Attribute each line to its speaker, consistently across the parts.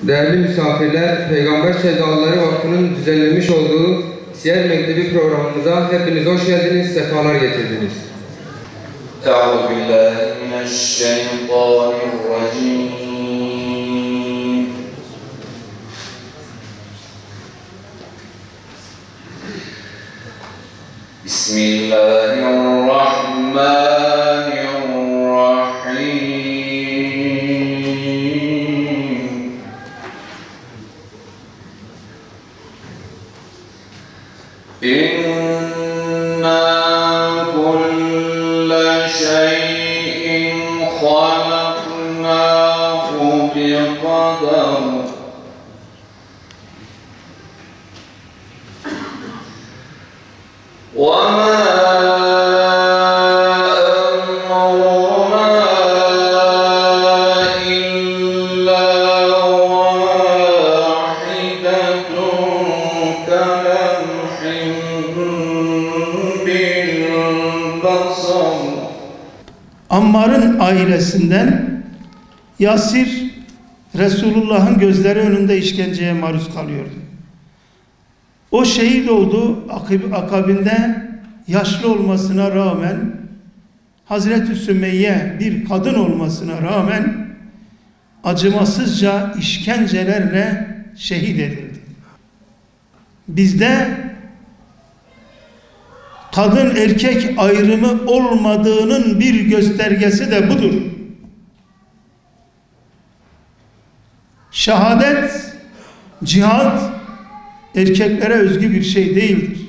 Speaker 1: Değerli misafirler, Peygamber Sevdalıları Vakfı'nın düzenlemiş olduğu Siyer Mektebi programımıza hepiniz hoş geldiniz, sefalar getirdiniz.
Speaker 2: Euzubillahimineşşeytanirracim. Bismillahirrahmanirrahim. İnna kulle şeyin halaknahu biqadar. وَمَا أَمْرُنَا إِلَّا وَاحِدَةٌ كَلَمْحٍ بِالْبَصَرِ.
Speaker 3: Ammar'ın ailesinden Yasir, Resulullah'ın gözleri önünde işkenceye maruz kalıyordu. O şehit oldu. Akabinde yaşlı olmasına rağmen, Hazreti Sümeyye bir kadın olmasına rağmen acımasızca işkencelerle şehit edildi. Bizde kadın erkek ayrımı olmadığının bir göstergesi de budur. Şehadet, cihat erkeklere özgü bir şey değildir.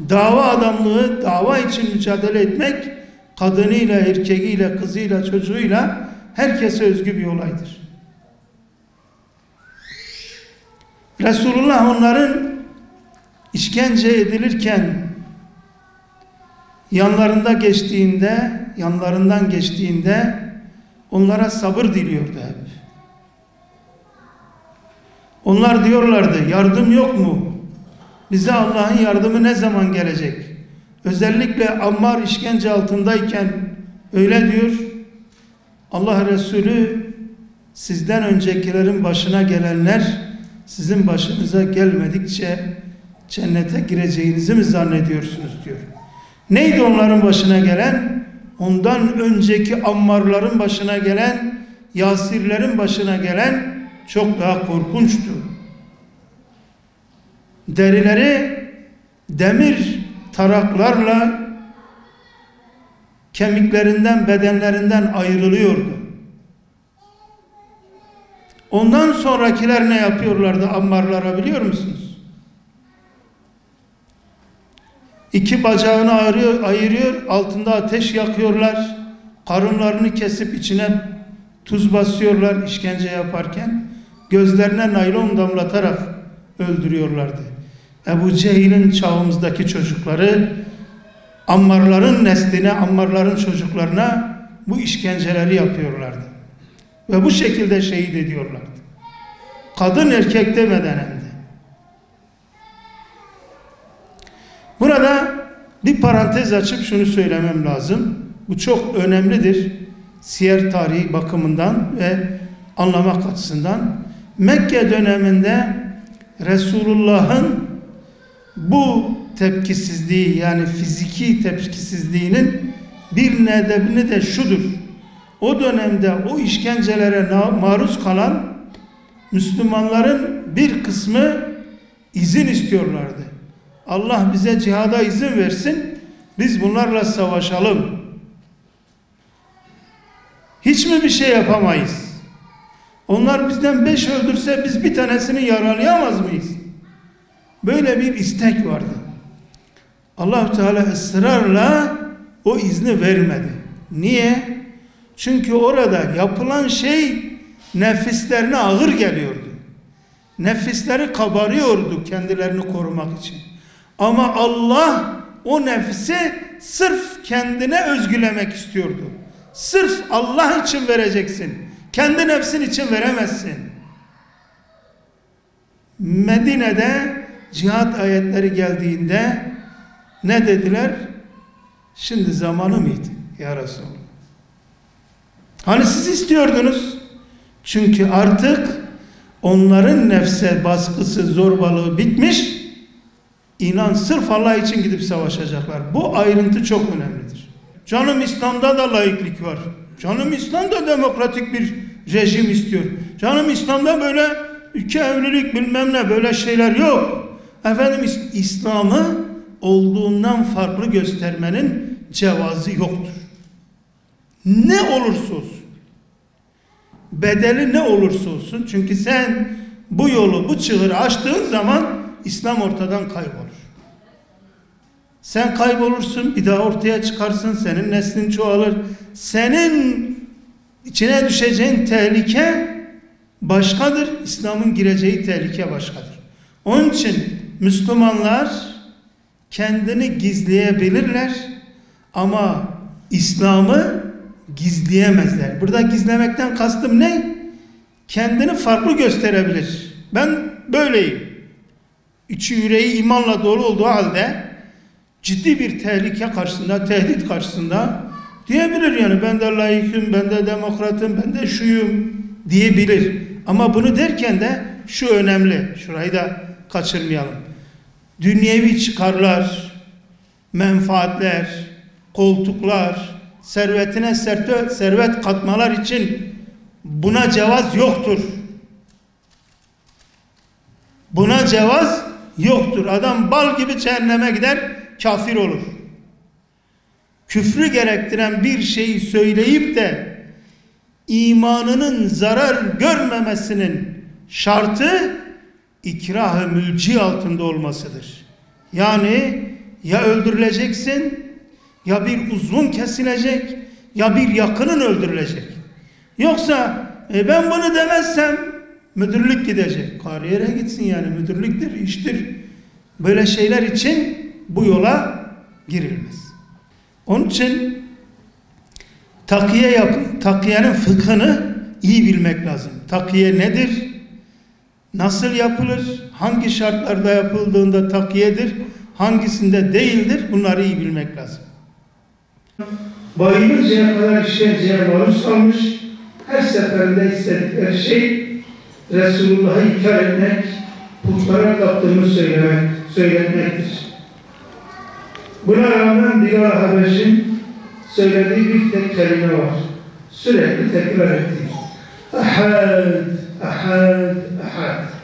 Speaker 3: Dava adamlığı, dava için mücadele etmek kadınıyla, erkeğiyle, kızıyla, çocuğuyla herkese özgü bir olaydır. Resulullah onların işkence edilirken yanlarından geçtiğinde onlara sabır diliyordu hep. Onlar diyorlardı, yardım yok mu? Bize Allah'ın yardımı ne zaman gelecek? Özellikle Ammar işkence altındayken öyle diyor. Allah Resulü, sizden öncekilerin başına gelenler sizin başınıza gelmedikçe cennete gireceğinizi mi zannediyorsunuz diyor. Neydi onların başına gelen? Ondan önceki Ammarların başına gelen, Yasirlerin başına gelen çok daha korkunçtu. Derileri demir taraklarla kemiklerinden, bedenlerinden ayrılıyordu. Ondan sonrakiler ne yapıyorlardı Ammarlara biliyor musunuz? İki bacağını ayırıyor, altında ateş yakıyorlar, karınlarını kesip içine tuz basıyorlar işkence yaparken, gözlerine naylon damlatarak öldürüyorlardı. Ebu Cehil'in çağımızdaki çocukları Ammarların nesline, Ammarların çocuklarına bu işkenceleri yapıyorlardı. Ve bu şekilde şehit ediyorlardı. Kadın erkek demeden hem de. Burada bir parantez açıp şunu söylemem lazım. Bu çok önemlidir. Siyer tarihi bakımından ve anlamak açısından. Mekke döneminde Resulullah'ın bu tepkisizliği, yani fiziki tepkisizliğinin bir nedeni de şudur. O dönemde o işkencelere maruz kalan Müslümanların bir kısmı izin istiyorlardı. Allah bize cihada izin versin, biz bunlarla savaşalım. Hiç mi bir şey yapamayız? Onlar bizden 5 öldürse biz bir tanesini yaralayamaz mıyız? Böyle bir istek vardı. Allah-u Teala ısrarla o izni vermedi. Niye? Çünkü orada yapılan şey nefislerine ağır geliyordu. Nefisleri kabarıyordu kendilerini korumak için. Ama Allah o nefsi sırf kendine özgülemek istiyordu. Sırf Allah için vereceksin. Kendi nefsin için veremezsin. Medine'de cihat ayetleri geldiğinde ne dediler? Şimdi zamanı mıydı ya Resulallah? Hani siz istiyordunuz? Çünkü artık onların nefse baskısı, zorbalığı bitmiş. İnan sırf Allah için gidip savaşacaklar. Bu ayrıntı çok önemlidir. Canım İslam'da da laiklik var. Canım İslam'da demokratik bir rejim istiyor. Canım İslam'da böyle iki evlilik bilmem ne böyle şeyler yok. Efendim İslam'ı olduğundan farklı göstermenin cevazı yoktur. Ne olursa olsun. Bedeli ne olursa olsun. Çünkü sen bu yolu, bu çığırı açtığın zaman İslam ortadan kaybolur. Sen kaybolursun, bir daha ortaya çıkarsın, senin neslin çoğalır. Senin içine düşeceğin tehlike başkadır, İslam'ın gireceği tehlike başkadır. Onun için Müslümanlar kendini gizleyebilirler ama İslam'ı gizleyemezler. Burada gizlemekten kastım ne? Kendini farklı gösterebilir. Ben böyleyim. İçi yüreği imanla dolu olduğu halde ciddi bir tehlike karşısında, tehdit karşısında diyebilir yani ben de laikim, ben de demokratım, ben de şuyum diyebilir. Ama bunu derken de şu önemli, şurayı da kaçırmayalım. Dünyevi çıkarlar, menfaatler, koltuklar, servetine servet katmalar için buna cevaz yoktur. Buna cevaz yoktur. Adam bal gibi cehenneme gider, kafir olur. Küfrü gerektiren bir şeyi söyleyip de imanının zarar görmemesinin şartı ikrah-ı mülci altında olmasıdır. Yani ya öldürüleceksin, ya bir uzvun kesilecek, ya bir yakının öldürülecek. Yoksa ben bunu demezsem müdürlük gidecek. Kariyere gitsin yani, müdürlüktür, iştir. Böyle şeyler için bu yola girilmez. Onun için takiyenin fıkhını iyi bilmek lazım. Takiye nedir? Nasıl yapılır? Hangi şartlarda yapıldığında takiyedir? Hangisinde değildir? Bunları iyi bilmek lazım.
Speaker 4: Bayılıncaya kadar işkenceye maruz kalmış, her seferinde istedikleri şey Resulullah'ı inkar etmek, putlara taptığını söylemektir. Buna rağmen Bilal Habeş'in söylediği bir tek kelime var. Sürekli tekrar ettiği. Ahad, ahad, ahad.